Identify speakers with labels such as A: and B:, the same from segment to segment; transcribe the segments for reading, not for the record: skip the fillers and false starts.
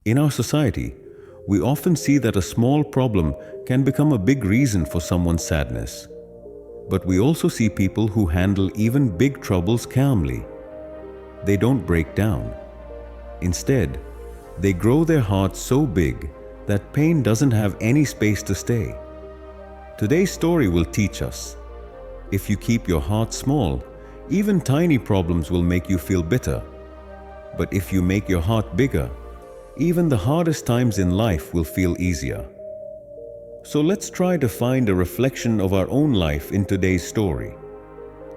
A: In our society, we often see that a small problem can become a big reason for someone's sadness. But we also see people who handle even big troubles calmly. They don't break down. Instead, they grow their hearts so big that pain doesn't have any space to stay. Today's story will teach us, if you keep your heart small, even tiny problems will make you feel bitter. But if you make your heart bigger, even the hardest times in life will feel easier. So let's try to find a reflection of our own life in today's story.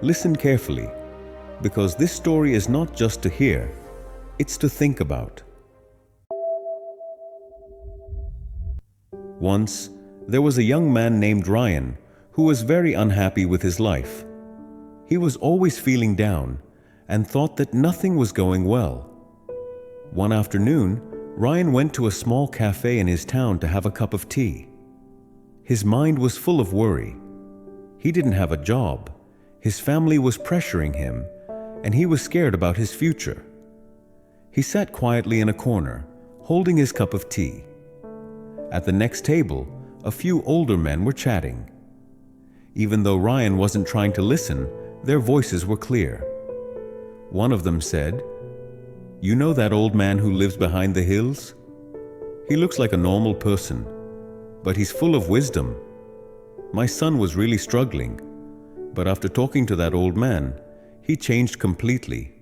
A: Listen carefully, because this story is not just to hear, it's to think about. Once, there was a young man named Ryan who was very unhappy with his life. He was always feeling down and thought that nothing was going well. One afternoon, Ryan went to a small cafe in his town to have a cup of tea. His mind was full of worry. He didn't have a job, his family was pressuring him, and he was scared about his future. He sat quietly in a corner, holding his cup of tea. At the next table, a few older men were chatting. Even though Ryan wasn't trying to listen, their voices were clear. One of them said, "You know that old man who lives behind the hills? He looks like a normal person, but he's full of wisdom. My son was really struggling, but after talking to that old man, he changed completely."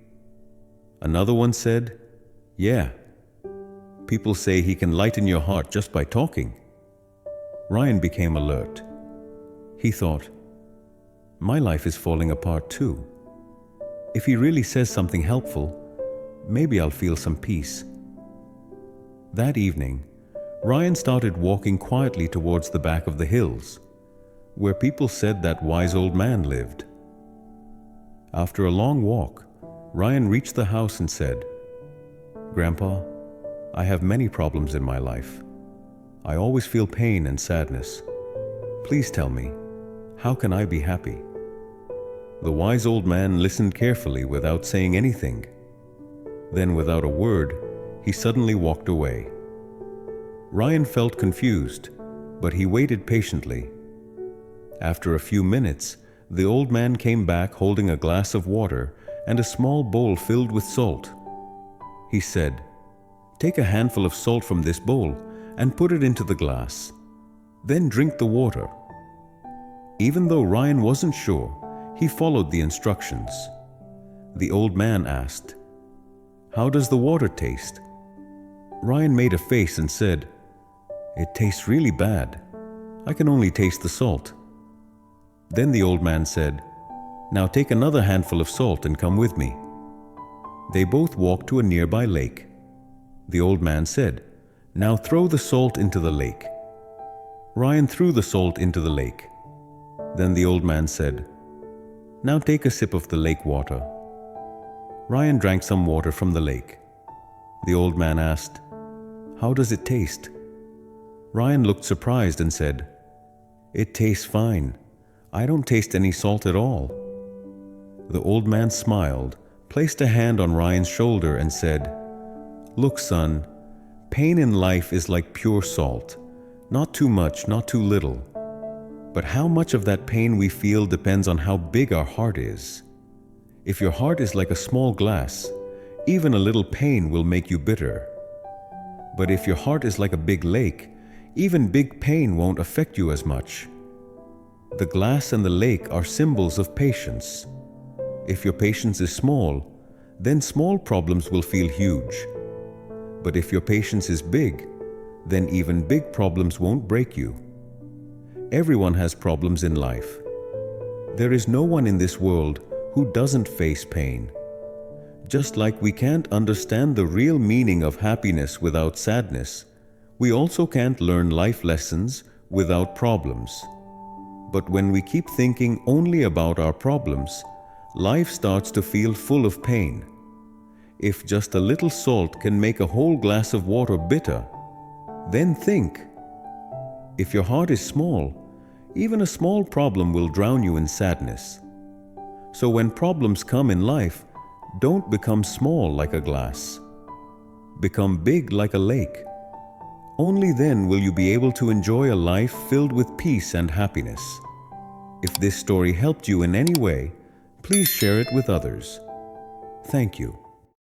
A: Another one said, "Yeah, people say he can lighten your heart just by talking." Ryan became alert. He thought, "My life is falling apart too. If he really says something helpful, maybe I'll feel some peace." That evening, Ryan started walking quietly towards the back of the hills, where people said that wise old man lived. After a long walk, Ryan reached the house and said, "Grandpa, I have many problems in my life. I always feel pain and sadness. Please tell me, how can I be happy?" The wise old man listened carefully without saying anything. Then, without a word, he suddenly walked away. Ryan felt confused, but he waited patiently. After a few minutes, the old man came back holding a glass of water and a small bowl filled with salt. He said, "Take a handful of salt from this bowl and put it into the glass. Then drink the water." Even though Ryan wasn't sure, he followed the instructions. The old man asked, "How does the water taste?" Ryan made a face and said, "It tastes really bad. I can only taste the salt." Then the old man said, "Now take another handful of salt and come with me." They both walked to a nearby lake. The old man said, "Now throw the salt into the lake." Ryan threw the salt into the lake. Then the old man said, "Now take a sip of the lake water." Ryan drank some water from the lake. The old man asked, "How does it taste?" Ryan looked surprised and said, "It tastes fine. I don't taste any salt at all." The old man smiled, placed a hand on Ryan's shoulder and said, "Look, son, pain in life is like pure salt. Not too much, not too little. But how much of that pain we feel depends on how big our heart is. If your heart is like a small glass, even a little pain will make you bitter. But if your heart is like a big lake, even big pain won't affect you as much." The glass and the lake are symbols of patience. If your patience is small, then small problems will feel huge. But if your patience is big, then even big problems won't break you. Everyone has problems in life. There is no one in this world who doesn't face pain. Just like we can't understand the real meaning of happiness without sadness, we also can't learn life lessons without problems. But when we keep thinking only about our problems, life starts to feel full of pain. If just a little salt can make a whole glass of water bitter, then think. If your heart is small, even a small problem will drown you in sadness. So when problems come in life, don't become small like a glass. become big like a lake. Only then will you be able to enjoy a life filled with peace and happiness. If this story helped you in any way, please share it with others. Thank you.